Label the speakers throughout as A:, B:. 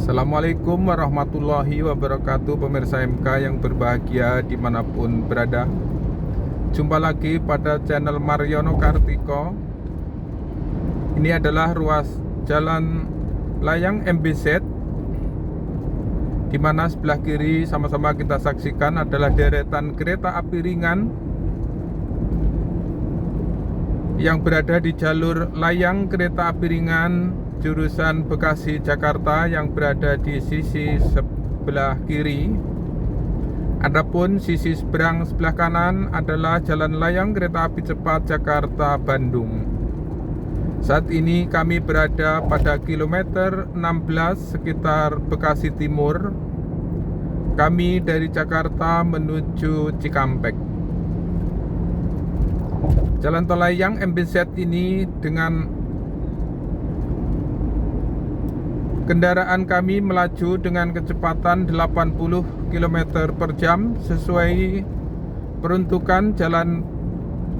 A: Assalamualaikum warahmatullahi wabarakatuh, pemirsa MK yang berbahagia dimanapun berada. Jumpa lagi pada channel Mariono Kartiko. Ini adalah ruas jalan layang MBZ, di mana sebelah kiri sama-sama kita saksikan adalah deretan kereta api ringan yang berada di jalur layang kereta api ringan jurusan Bekasi Jakarta yang berada di sisi sebelah kiri. Adapun sisi seberang sebelah kanan adalah jalan layang kereta api cepat Jakarta Bandung. Saat ini kami berada pada kilometer 16 sekitar Bekasi Timur. Kami dari Jakarta menuju Cikampek. Jalan tol layang MBZ ini dengan kendaraan kami melaju dengan kecepatan 80 km per jam sesuai peruntukan jalan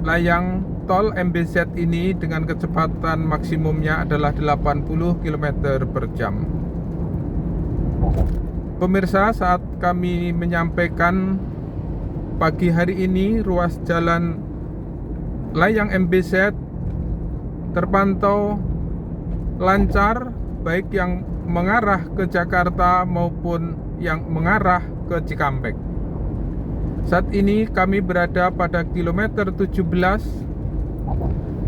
A: layang tol MBZ ini dengan kecepatan maksimumnya adalah 80 km per jam. Pemirsa, saat kami menyampaikan pagi hari ini ruas jalan layang MBZ terpantau lancar, baik yang mengarah ke Jakarta maupun yang mengarah ke Cikampek. Saat ini kami berada pada kilometer 17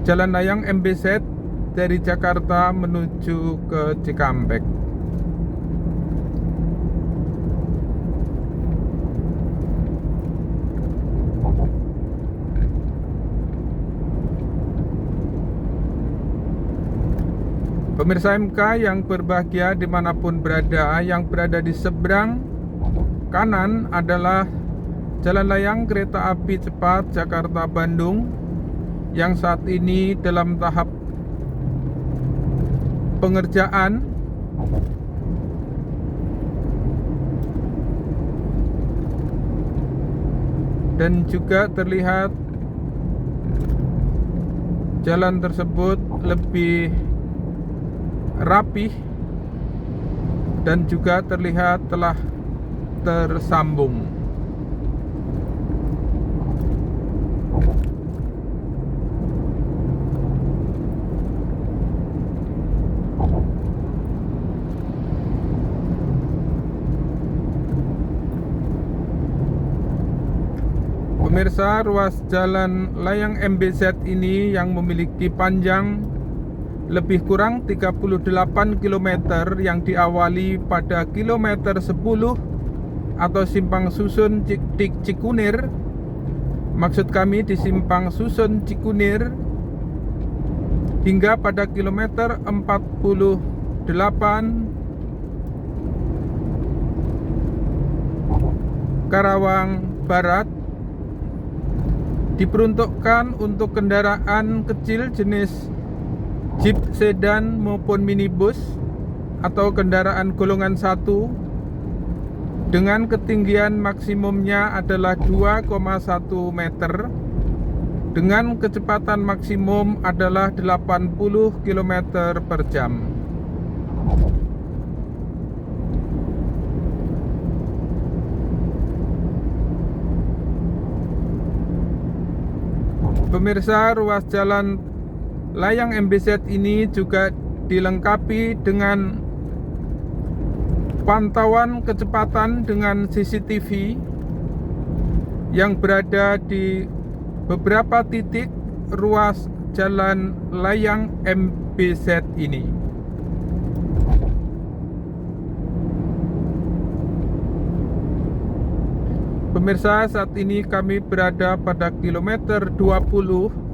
A: jalan layang MBZ dari Jakarta menuju ke Cikampek. Pemirsa MK yang berbahagia dimanapun berada, yang berada di seberang kanan adalah jalan layang kereta api cepat Jakarta Bandung yang saat ini dalam tahap pengerjaan. Dan juga terlihat jalan tersebut lebih rapih dan juga terlihat telah tersambung. Pemirsa, ruas jalan layang MBZ ini yang memiliki panjang lebih kurang 38 km yang diawali pada kilometer 10 atau simpang susun Cikunir. Maksud kami di simpang susun Cikunir hingga pada kilometer 48 Karawang Barat, diperuntukkan untuk kendaraan kecil jenis Jeep sedan maupun minibus atau kendaraan golongan 1 dengan ketinggian maksimumnya adalah 2,1 meter dengan kecepatan maksimum adalah 80 km per jam. Pemirsa, ruas jalan layang MBZ ini juga dilengkapi dengan pantauan kecepatan dengan CCTV yang berada di beberapa titik ruas jalan layang MBZ ini. Pemirsa, saat ini kami berada pada kilometer 20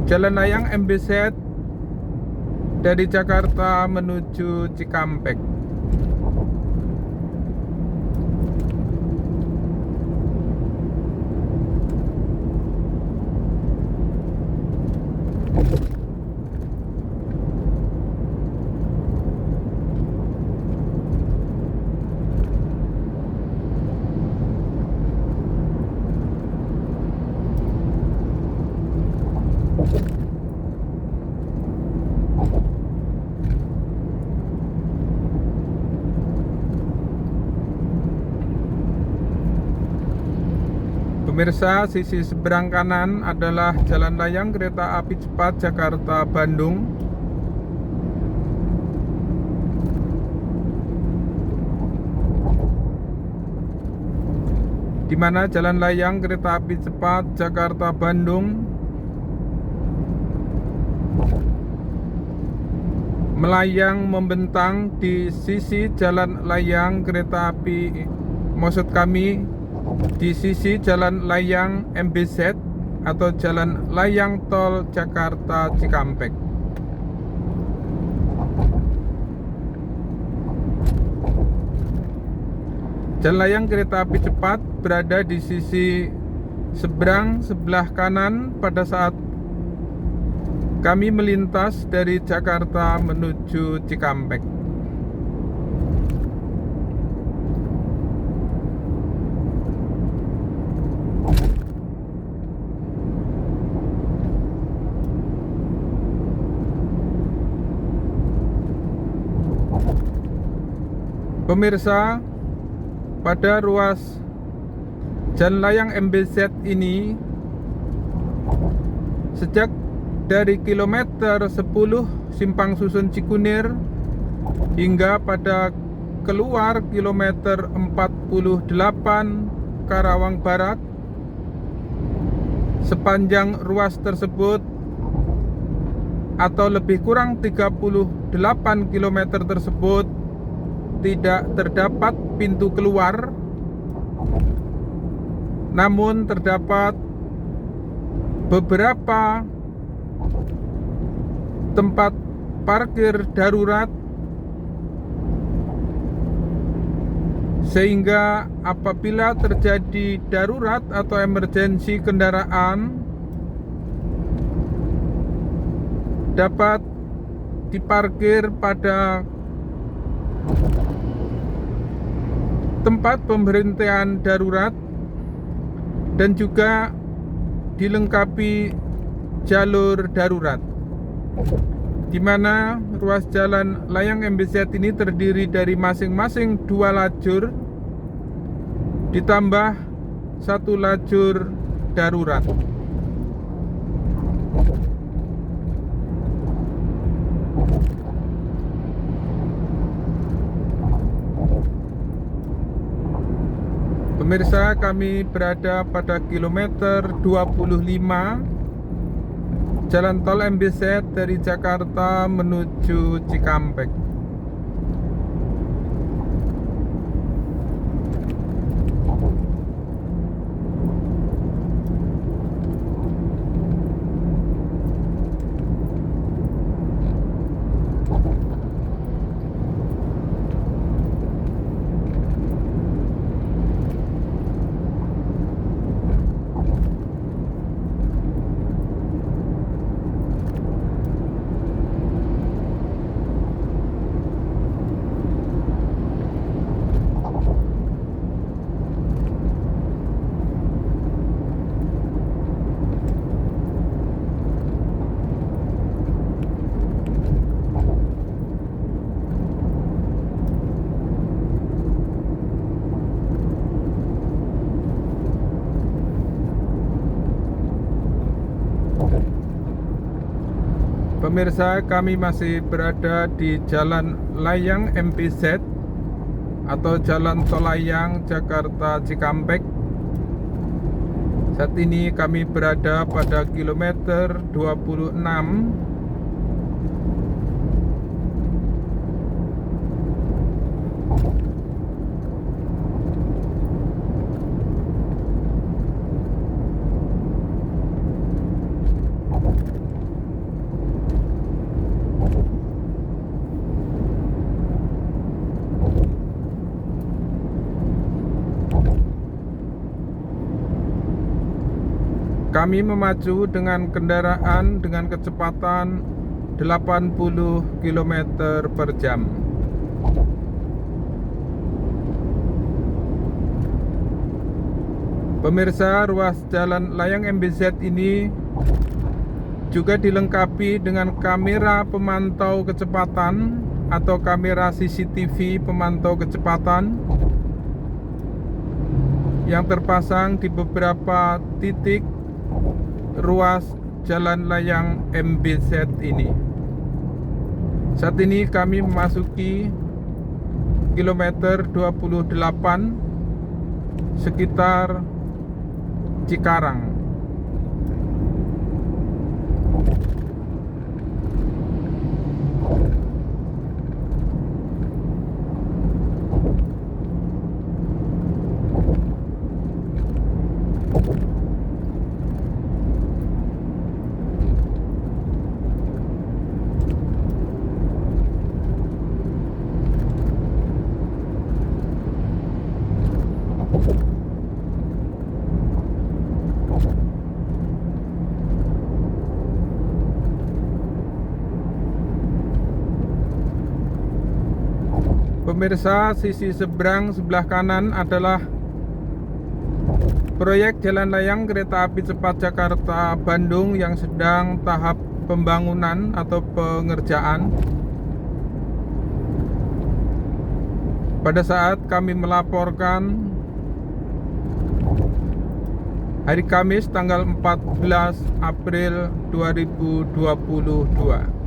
A: jalan layang MBZ dari Jakarta menuju Cikampek. Pemirsa, sisi seberang kanan adalah jalan layang kereta api cepat Jakarta-Bandung. Di mana jalan layang kereta api cepat Jakarta-Bandung melayang membentang di sisi jalan layang kereta api, maksud kami di sisi jalan layang MBZ atau jalan layang tol Jakarta Cikampek. Jalan layang kereta api cepat berada di sisi seberang sebelah kanan pada saat kami melintas dari Jakarta menuju Cikampek. Pemirsa, pada ruas jalan layang MBZ ini sejak dari kilometer 10 Simpang Susun Cikunir hingga pada keluar kilometer 48 Karawang Barat, sepanjang ruas tersebut atau lebih kurang 38 km tersebut tidak terdapat pintu keluar, namun terdapat beberapa tempat parkir darurat, sehingga apabila terjadi darurat atau emergensi kendaraan dapat diparkir pada tempat pemberhentian darurat dan juga dilengkapi jalur darurat, di mana ruas jalan layang MBZ ini terdiri dari masing-masing 2 lajur ditambah 1 lajur darurat. Pemirsa, kami berada pada kilometer 25 Jalan Tol MBZ dari Jakarta menuju Cikampek. Pemirsa, kami masih berada di Jalan Layang MBZ atau Jalan Tol Layang Jakarta Cikampek. Saat ini kami berada pada kilometer 26. Kami memacu dengan kendaraan dengan kecepatan 80 km per jam. Pemirsa, ruas jalan layang MBZ ini juga dilengkapi dengan kamera pemantau kecepatan atau kamera CCTV pemantau kecepatan yang terpasang di beberapa titik ruas jalan layang MBZ ini. Saat ini kami memasuki kilometer 28 sekitar Cikarang. Pemirsa, sisi seberang sebelah kanan adalah proyek jalan layang kereta api cepat Jakarta-Bandung yang sedang tahap pembangunan atau pengerjaan. Pada saat kami melaporkan hari Kamis tanggal 14 April 2022.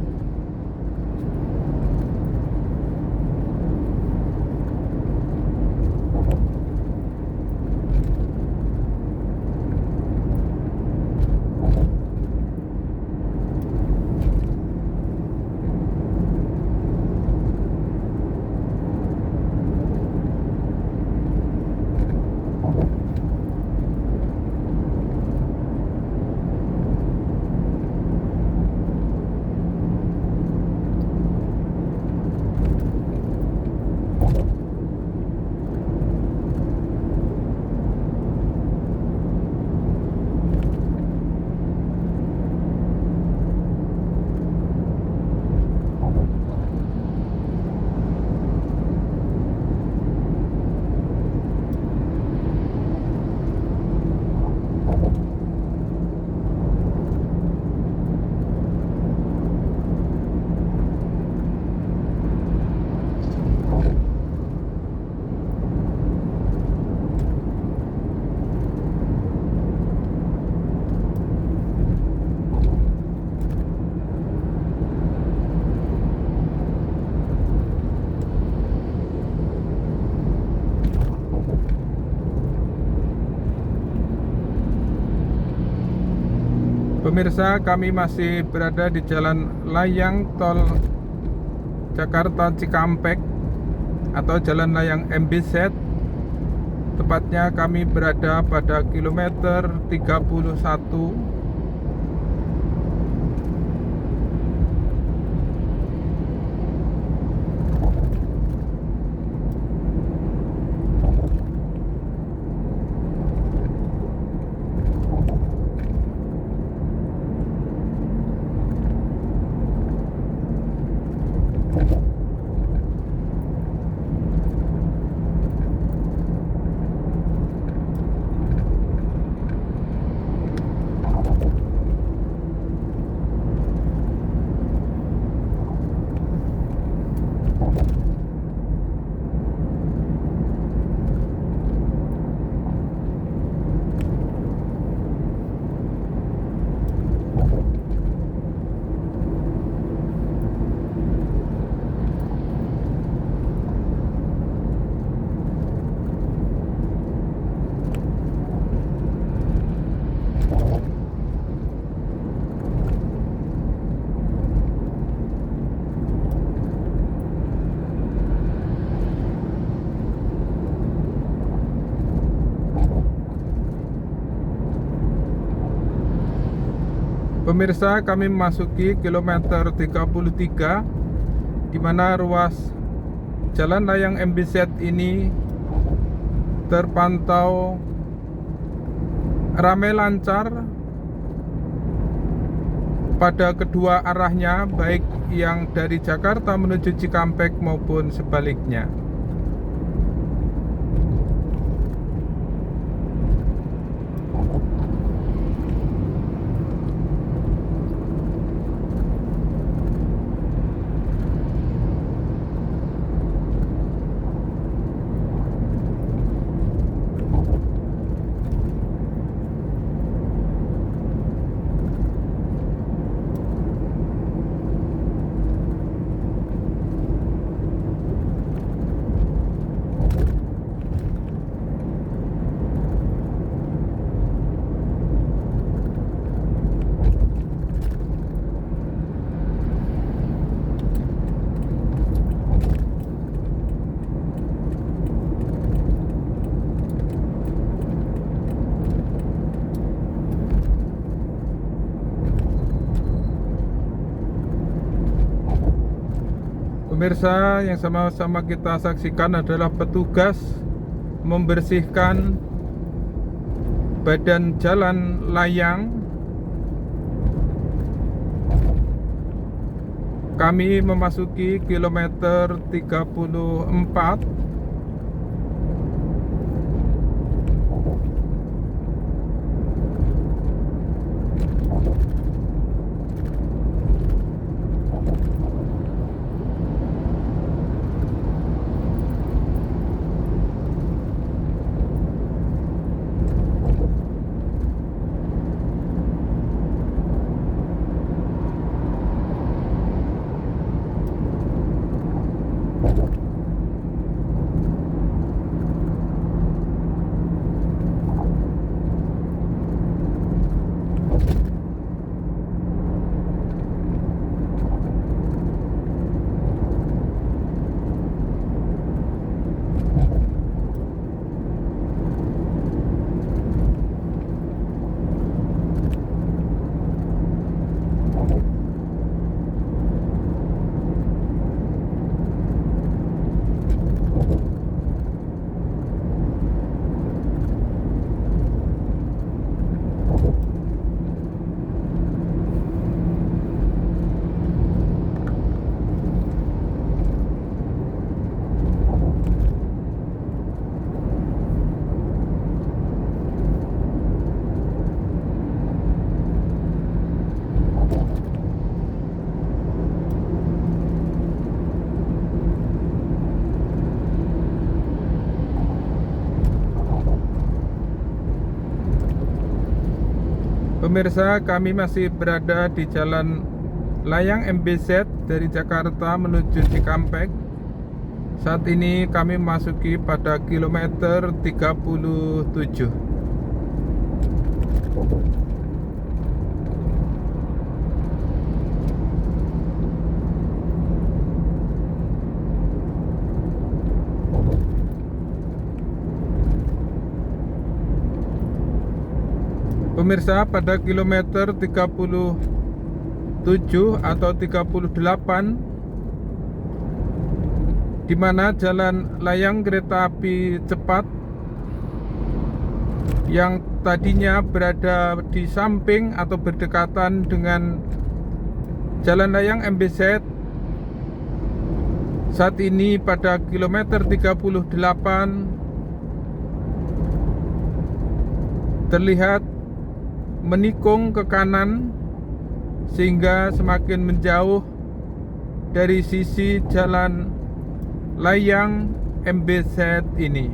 A: Pemirsa, kami masih berada di jalan layang tol Jakarta Cikampek atau jalan layang MBZ. Tepatnya kami berada pada kilometer 31. Pemirsa, kami memasuki kilometer 33, di mana ruas jalan layang MBZ ini terpantau ramai lancar pada kedua arahnya, baik yang dari Jakarta menuju Cikampek maupun sebaliknya. Pemirsa, yang sama-sama kita saksikan adalah petugas membersihkan badan jalan layang. Kami memasuki kilometer 34. Pemirsa, kami masih berada di Jalan Layang MBZ dari Jakarta menuju Cikampek. Saat ini kami memasuki pada kilometer 37. Pemirsa, pada kilometer 37 atau 38, di mana jalan layang kereta api cepat yang tadinya berada di samping atau berdekatan dengan jalan layang MBZ, saat ini pada kilometer 38 terlihat menikung ke kanan sehingga semakin menjauh dari sisi jalan layang MBZ ini.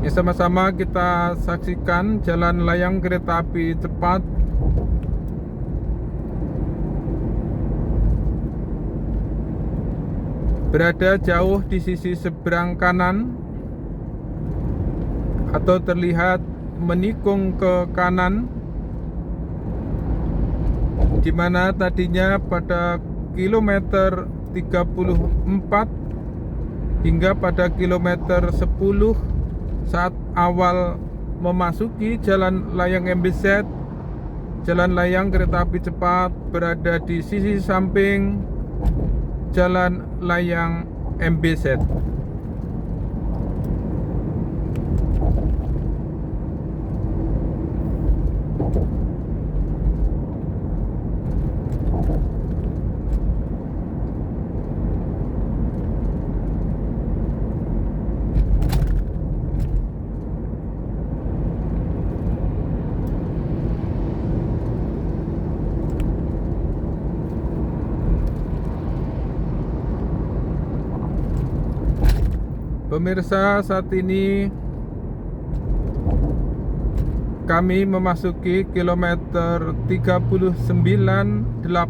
A: Ya, sama-sama kita saksikan jalan layang kereta api cepat berada jauh di sisi seberang kanan atau terlihat menikung ke kanan, di mana tadinya pada kilometer 34 hingga pada kilometer 10 saat awal memasuki jalan layang MBZ, jalan layang kereta api cepat berada di sisi samping jalan layang MBZ. Pemirsa, saat ini kami memasuki kilometer 39.800.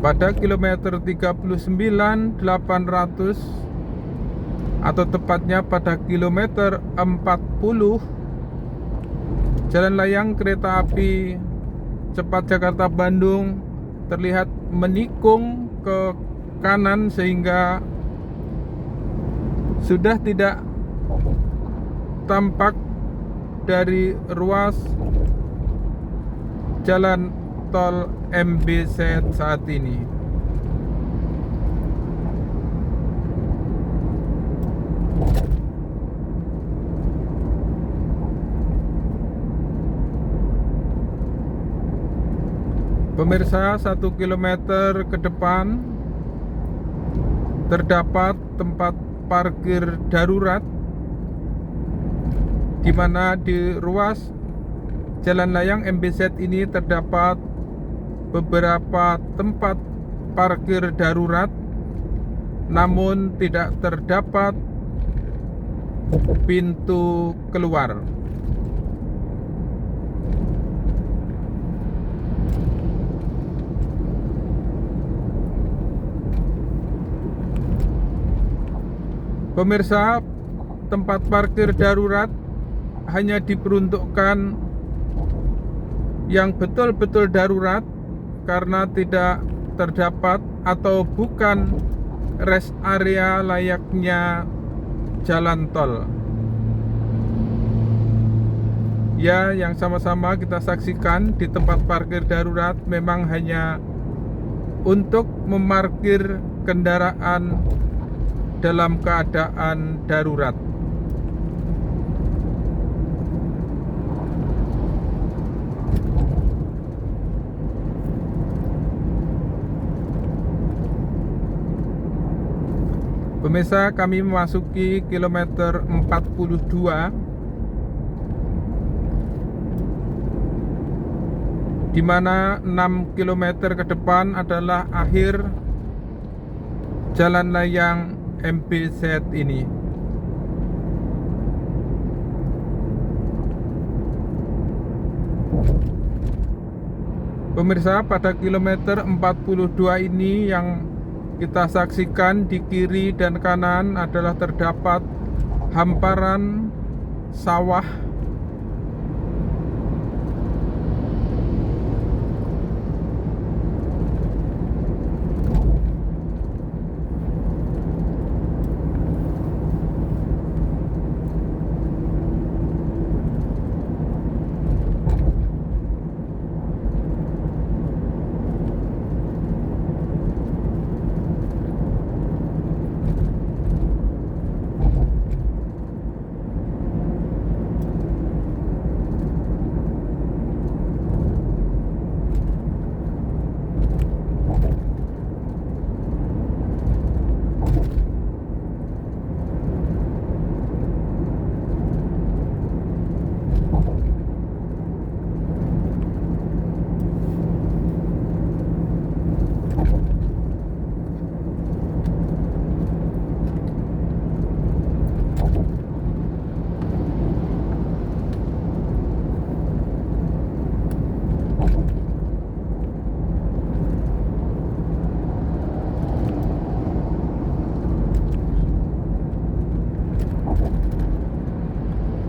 A: Pada kilometer 39.800 atau tepatnya pada kilometer 40, jalan layang kereta api cepat Jakarta-Bandung terlihat menikung ke kanan sehingga sudah tidak tampak dari ruas jalan tol MBZ saat ini. Pemirsa, 1 kilometer ke depan terdapat tempat parkir darurat, di mana di ruas jalan layang MBZ ini terdapat beberapa tempat parkir darurat, namun tidak terdapat pintu keluar. Pemirsa, tempat parkir darurat hanya diperuntukkan yang betul-betul darurat karena tidak terdapat atau bukan rest area layaknya jalan tol. Ya, yang sama-sama kita saksikan di tempat parkir darurat memang hanya untuk memarkir kendaraan dalam keadaan darurat. Pemirsa, kami memasuki kilometer 42, di mana 6 kilometer ke depan adalah akhir jalan layang MBZ ini. Pemirsa, pada kilometer 42 ini yang kita saksikan di kiri dan kanan adalah terdapat hamparan sawah.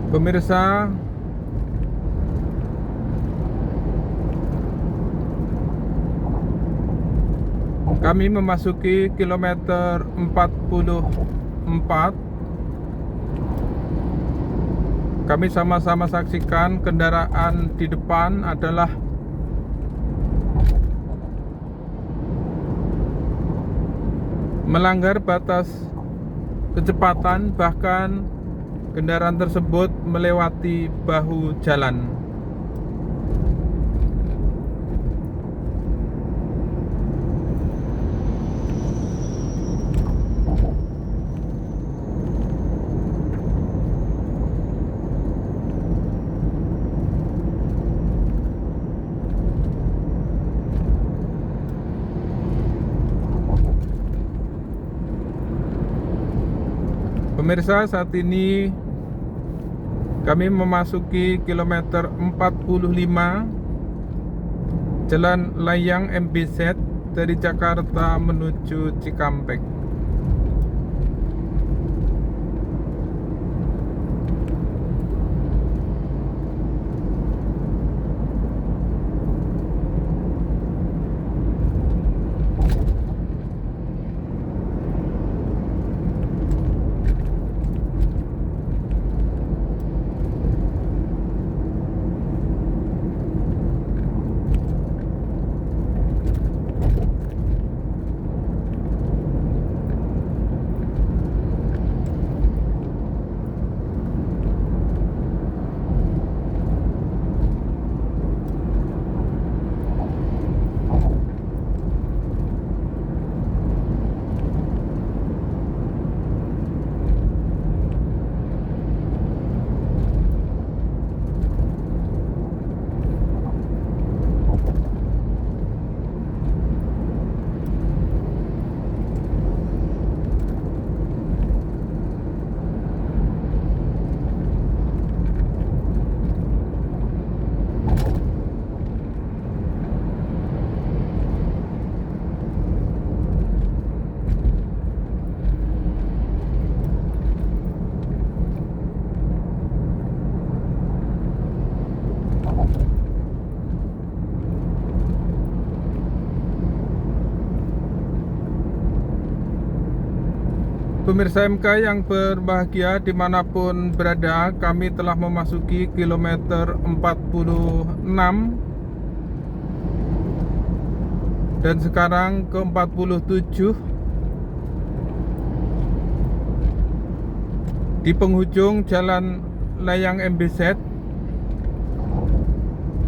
A: Pemirsa, kami memasuki kilometer 44. Kami sama-sama saksikan kendaraan di depan adalah melanggar batas kecepatan, bahkan kendaraan tersebut melewati bahu jalan. Pemirsa, saat ini kami memasuki kilometer 45 Jalan Layang MBZ dari Jakarta menuju Cikampek. Pemirsa MK yang berbahagia dimanapun berada, kami telah memasuki kilometer 46 dan sekarang ke 47 di penghujung Jalan Layang MBZ.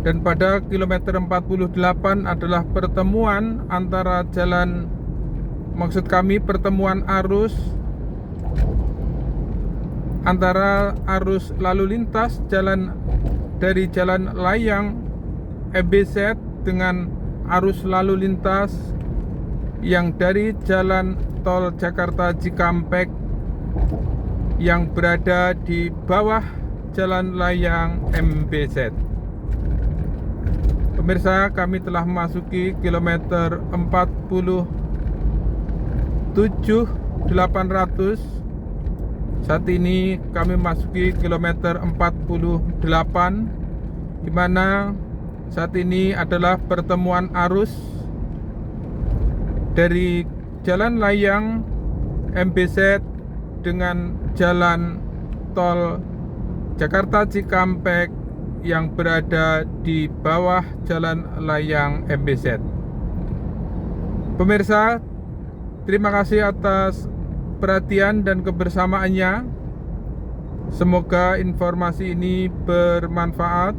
A: Dan pada kilometer 48 adalah pertemuan antara pertemuan arus antara arus lalu lintas dari Jalan Layang MBZ dengan arus lalu lintas yang dari Jalan Tol Jakarta Cikampek yang berada di bawah Jalan Layang MBZ. Pemirsa, kami telah memasuki kilometer 47.800. Saat ini kami memasuki kilometer 48, di mana saat ini adalah pertemuan arus dari Jalan Layang MBZ dengan Jalan Tol Jakarta Cikampek yang berada di bawah Jalan Layang MBZ. Pemirsa, terima kasih atas perhatian dan kebersamaannya. Semoga informasi ini bermanfaat.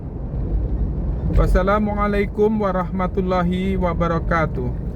A: Wassalamualaikum warahmatullahi wabarakatuh.